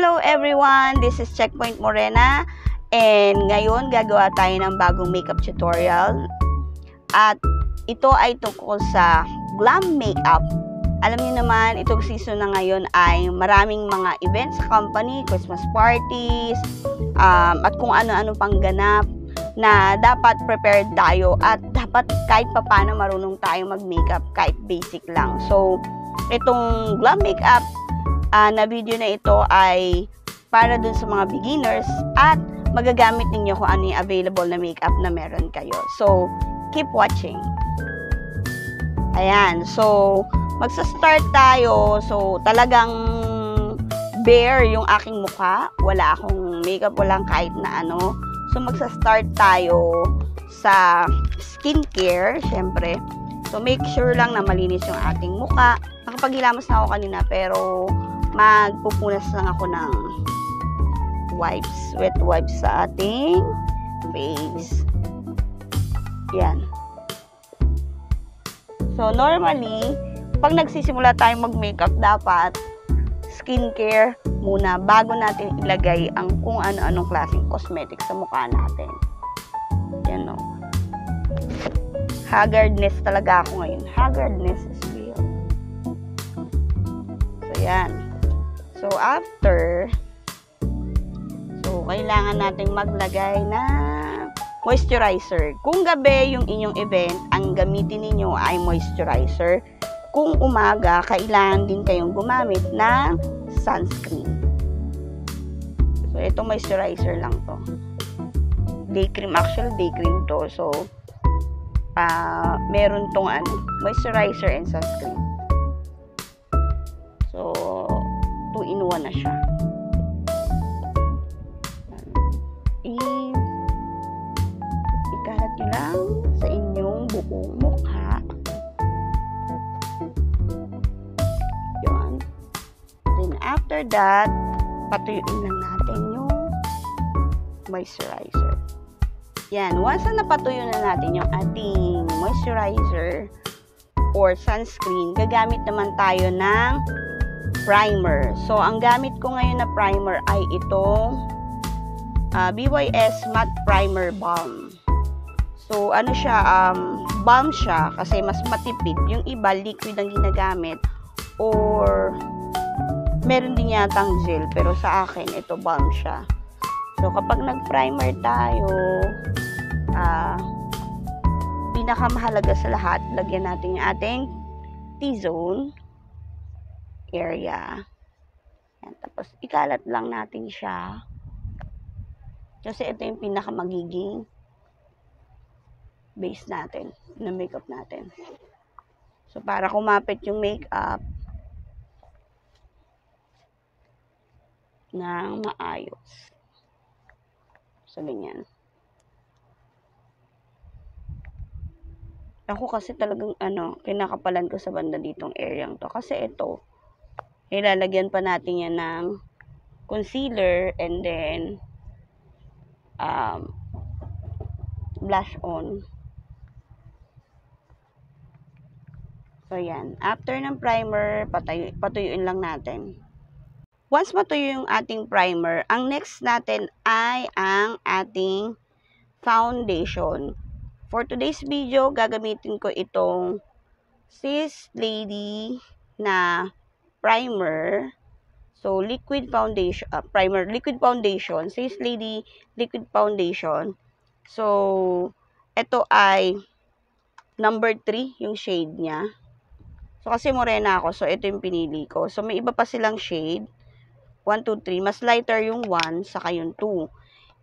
Hello everyone, this is Checkpoint Morena and ngayon gagawa tayo ng bagong makeup tutorial at ito ay tungkol sa glam makeup. Alam niyo naman, itong season na ngayon ay maraming mga events sa company, Christmas parties, at kung ano-ano pang ganap na dapat prepared tayo at dapat kahit papano marunong tayo mag-makeup kahit basic lang. So, itong glam makeup na video na ito ay para dun sa mga beginners at magagamit ninyo kung ano yung available na makeup na meron kayo. So, keep watching. Ayan. So, magsa-start tayo. So, talagang bare yung aking mukha. Wala akong makeup, walang kahit na ano. So, magsa-start tayo sa skincare, syempre. So, make sure lang na malinis yung ating mukha. Nakapaghilamos na ako kanina, pero magpupunas lang ako ng wipes, wet wipes sa ating face. Yan. So, normally, pag nagsisimula tayong mag-makeup, dapat skincare muna bago natin ilagay ang kung ano-anong klaseng cosmetics sa mukha natin. Yan, no. Haggardness talaga ako ngayon. Haggardness is real. So, yan. So, after, kailangan nating maglagay na moisturizer. Kung gabi yung inyong event, ang gamitin ninyo ay moisturizer. Kung umaga, kailangan din kayong gumamit ng sunscreen. So, ito moisturizer lang to. Day cream. Actually, day cream to. So, meron tong moisturizer and sunscreen. So, 2-in-1 na siya. Ikalat nyo lang sa inyong buong mukha. Yun. Then, after that, patuyuin lang natin yung moisturizer. Yan. Once na napatuyo na natin yung ating moisturizer or sunscreen, gagamit naman tayo ng primer. So, ang gamit ko ngayon na primer ay itong BYS Matte Primer Balm. So, ano siya, balm siya kasi mas matipid. Yung iba, liquid ang ginagamit or meron din yatang gel. Pero sa akin, ito balm siya. So, kapag nag-primer tayo, pinakamahalaga sa lahat, lagyan natin yung ating T-zone area. Yan. Tapos, ikalat lang natin siya. Kasi ito yung pinakamagiging base natin, na makeup natin. So, para kumapit yung makeup ng maayos. So, ganyan. Ako kasi talagang, kinakapalan ko sa banda ditong area to. Kasi ito, ilalagyan pa natin yan ng concealer and then blush on. So, yan. After ng primer, patuyuin lang natin. Once matuyo yung ating primer, ang next natin ay ang ating foundation. For today's video, gagamitin ko itong Sis Lady na primer. So, liquid foundation, primer, liquid foundation, Sis Lady liquid foundation. So, ito ay number 3 yung shade niya. So, kasi morena ako, so ito yung pinili ko. So, may iba pa silang shade. 1, 2, 3. Mas lighter yung 1, saka yung 2.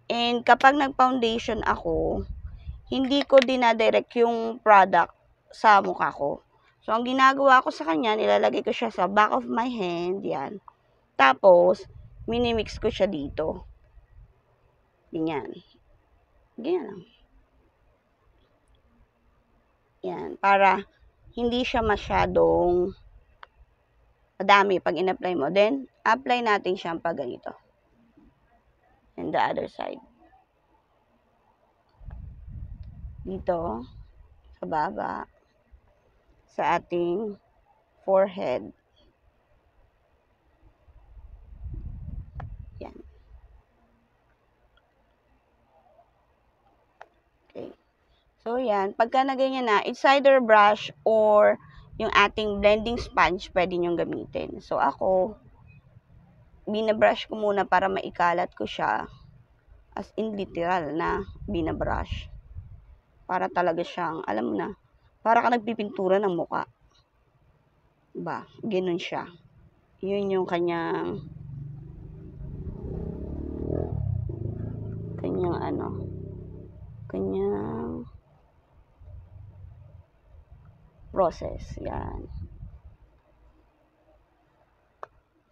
And kapag nag-foundation ako, hindi ko dinadirect yung product sa mukha ko. So, ang ginagawa ko sa kanya, nilalagay ko siya sa back of my hand. Yan. Tapos, minimix ko siya dito. Ganyan. Ganyan. Yan. Para hindi siya masyadong madami pag in-apply mo. Then, apply natin siya pag ganito. And the other side. Dito, sa baba, sa ating forehead. So, yan. Pagka na ganyan na, it's either brush or yung ating blending sponge, pwede nyong gamitin. So, ako, binabrush ko muna para maikalat ko siya. As in, literal na binabrush. Para talaga siyang, alam mo na, para ka nagpipintura ng muka. Diba? Ganun siya. Yun yung kanyang process. Yan.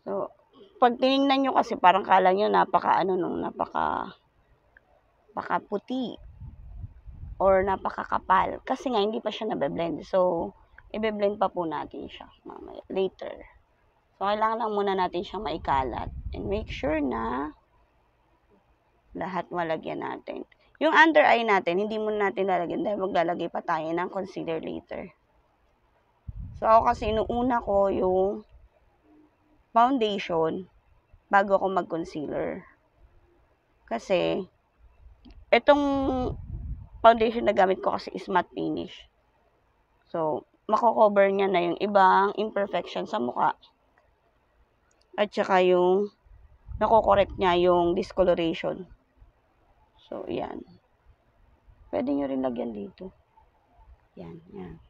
So, pag tinignan nyo kasi parang kala nyo napaka puti or napakakapal. Kasi nga hindi pa siya nabe-blend. So, i-blend pa po natin siya mamaya, later. So, kailangan lang muna natin siyang maikalat. And make sure na lahat malagyan natin. Yung under eye natin, hindi muna natin lalagyan dahil maglalagay pa tayo ng concealer later. So, ako kasi inuuna ko yung foundation bago ako mag-concealer. Kasi, itong foundation na gamit ko kasi is matte finish. So, mako-cover niya na yung ibang imperfection sa mukha. At saka yung nako-correct niya yung discoloration. So, yan. Pwede nyo rin lagyan dito. Yan, yan.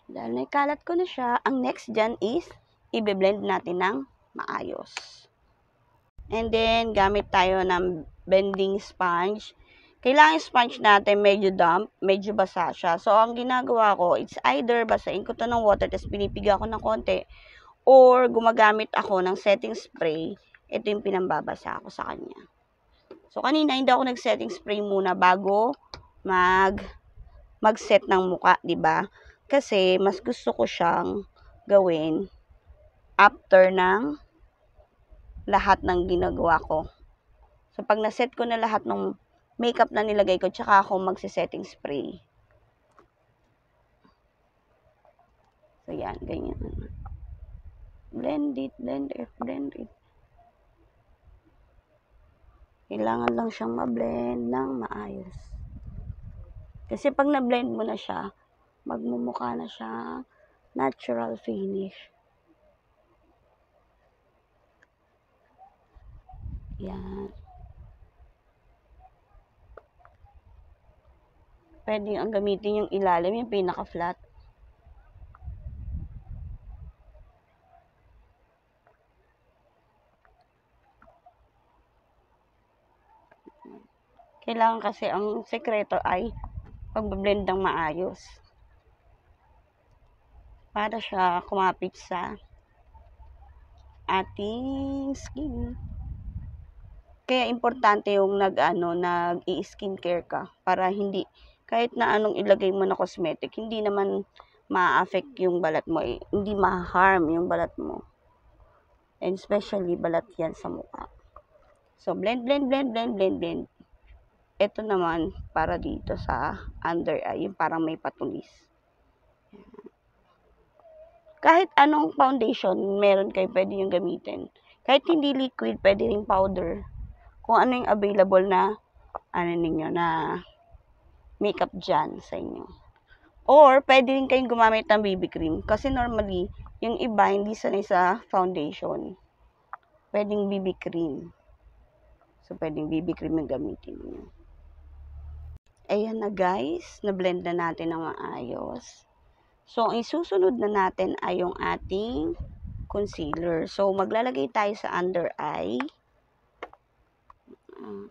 Dahil naikalat ko na siya, ang next dyan is, i-blend natin ng maayos. And then, gamit tayo ng blending sponge. Kailangan yung sponge natin medyo damp, medyo basa siya. So, ang ginagawa ko, it's either basahin ko to ng water, tapos pinipiga ko ng konti, or gumagamit ako ng setting spray. Ito yung pinambabasa ko sa kanya. So, kanina, hindi ako nag-setting spray muna bago mag-set ng muka, diba? Kasi, mas gusto ko siyang gawin after ng lahat ng ginagawa ko. So, pag na-set ko na lahat ng makeup na nilagay ko, tsaka ako magsi-setting spray. So, yan. Ganyan. Blend it, blend it, blend it. Kailangan lang siyang ma-blend ng maayos. Kasi pag na-blend mo na siya, magmumukha na siya natural finish. Yan. Pwede ang gamitin yung ilalim, yung pinaka-flat. Kailangan kasi ang sekreto ay pag-blend ng maayos. Para siya kumapit sa ating skin. Kaya importante yung nag-i-skincare ka para hindi kahit na anong ilagay mo na cosmetic, hindi naman ma-affect yung balat mo, hindi ma-harm yung balat mo. And especially balat yan sa mukha. So blend, blend, blend, blend, blend, blend. Ito naman para dito sa under eye, yung parang may patulis. Kahit anong foundation, meron kayo pwede yung gamitin. Kahit hindi liquid, pwede ring powder. Kung ano yung available na na makeup dyan sa inyo. Or, pwede rin kayong gumamit ng BB cream. Kasi normally, yung iba, hindi sanay sa foundation. Pwedeng BB cream. So, pwedeng BB cream yung gamitin nyo. Ayan na guys, na-blend na natin ng maayos. So, ang isusunod na natin ay yung ating concealer. So, maglalagay tayo sa under eye.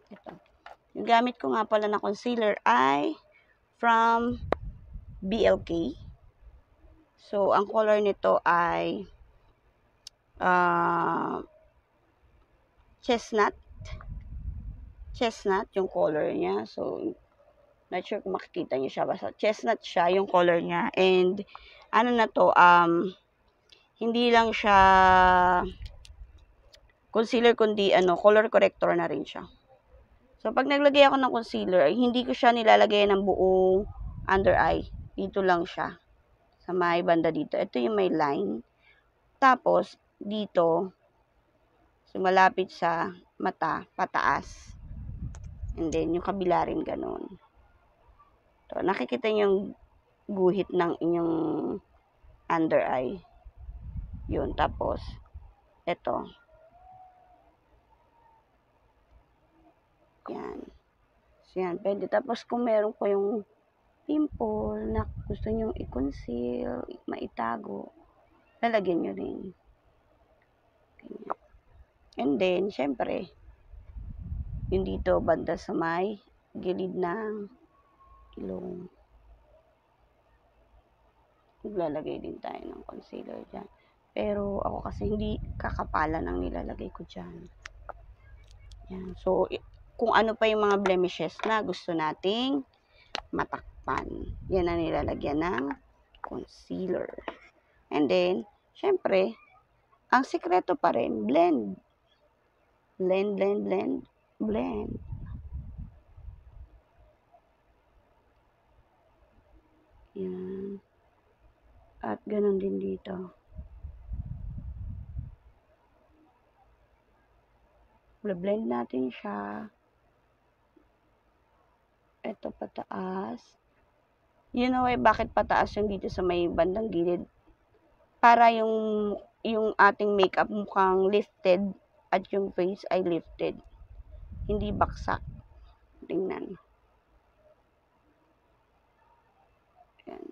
Ito. Yung gamit ko nga pala na concealer ay from BLK. So, ang color nito ay chestnut. Chestnut yung color niya. So, not sure kung makikita niyo siya. Basta chestnut siya yung color niya. And, ano na to, hindi lang siya concealer, kundi color corrector na rin siya. So, pag naglagay ako ng concealer, hindi ko siya nilalagay ng buong under eye. Dito lang siya. Sa may banda dito. Ito yung may line. Tapos, dito, so malapit sa mata, pataas. And then, yung kabila rin ganun. So, nakikita niyo yung guhit ng inyong under eye. Yun, tapos, eto. Yan. So, yan, pwede. Tapos, kung meron ko yung pimple na gusto nyong i-conceal, maitago, lalagyan nyo rin. And then, syempre, yung dito, banda sa may gilid ng ilong. Maglalagay din tayo ng concealer dyan. Pero, ako kasi hindi kakapalan ang nilalagay ko dyan. Yan. So, kung ano pa yung mga blemishes na gusto nating matakpan. Yan ang nilalagyan ng concealer. And then, syempre, ang sikreto pa rin, blend. Blend, blend, blend, blend. Yan. At ganun din dito. Blend natin siya. Ito pataas. You know bakit pataas yung dito sa may bandang gilid? Para yung ating makeup mukhang lifted at yung face ay lifted. Hindi baksak. Tingnan. Yan.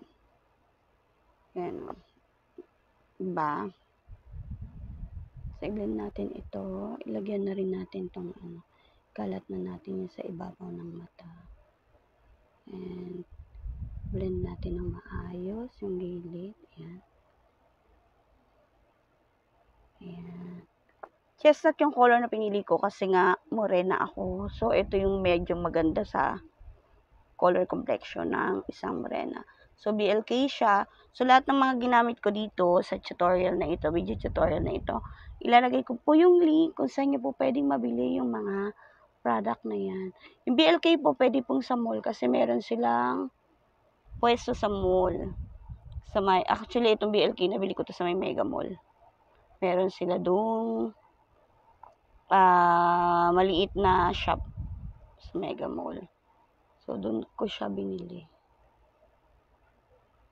Yan. Diba? So, i-blend natin ito. Ilagyan na rin natin itong kalat na natin yung sa ibabaw ng mata. And blend natin ng maayos yung gilid. Ayan. Ayan. Chestnut yung color na pinili ko kasi nga morena ako. So, ito yung medyo maganda sa color complexion ng isang morena. So, BLK siya. So, lahat ng mga ginamit ko dito sa tutorial na ito, video tutorial na ito, ilalagay ko po yung link kung saan nyo po pwedeng mabili yung mga product na yan. Yung BLK po, pwede pong sa mall kasi meron silang pwesto sa mall. Actually, itong BLK, nabili ko to sa may Mega Mall. Meron sila doon maliit na shop sa Mega Mall. So, doon ko siya binili.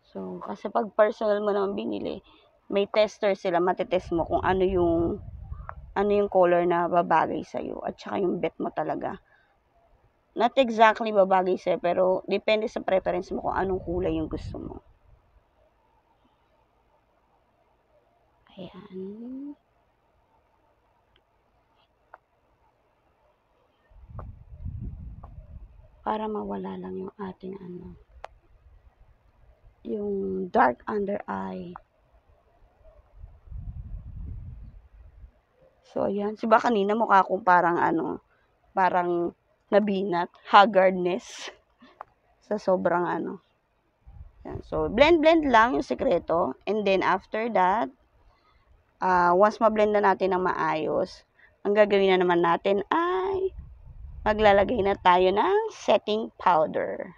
So, kasi pag personal mo naman binili, may tester sila, matitest mo kung ano yung color na babagay sa'yo. At saka yung bet mo talaga. Not exactly babagay sa'yo, pero depende sa preference mo kung anong kulay yung gusto mo. Ayan. Para mawala lang yung ating yung dark under eye. So, ayan. Diba kanina mukha akong parang parang nabinat, haggardness sa sobrang Yan. So, blend lang yung sekreto. And then, after that, once ma-blend na natin ng maayos, ang gagawin na naman natin ay maglalagay na tayo ng setting powder.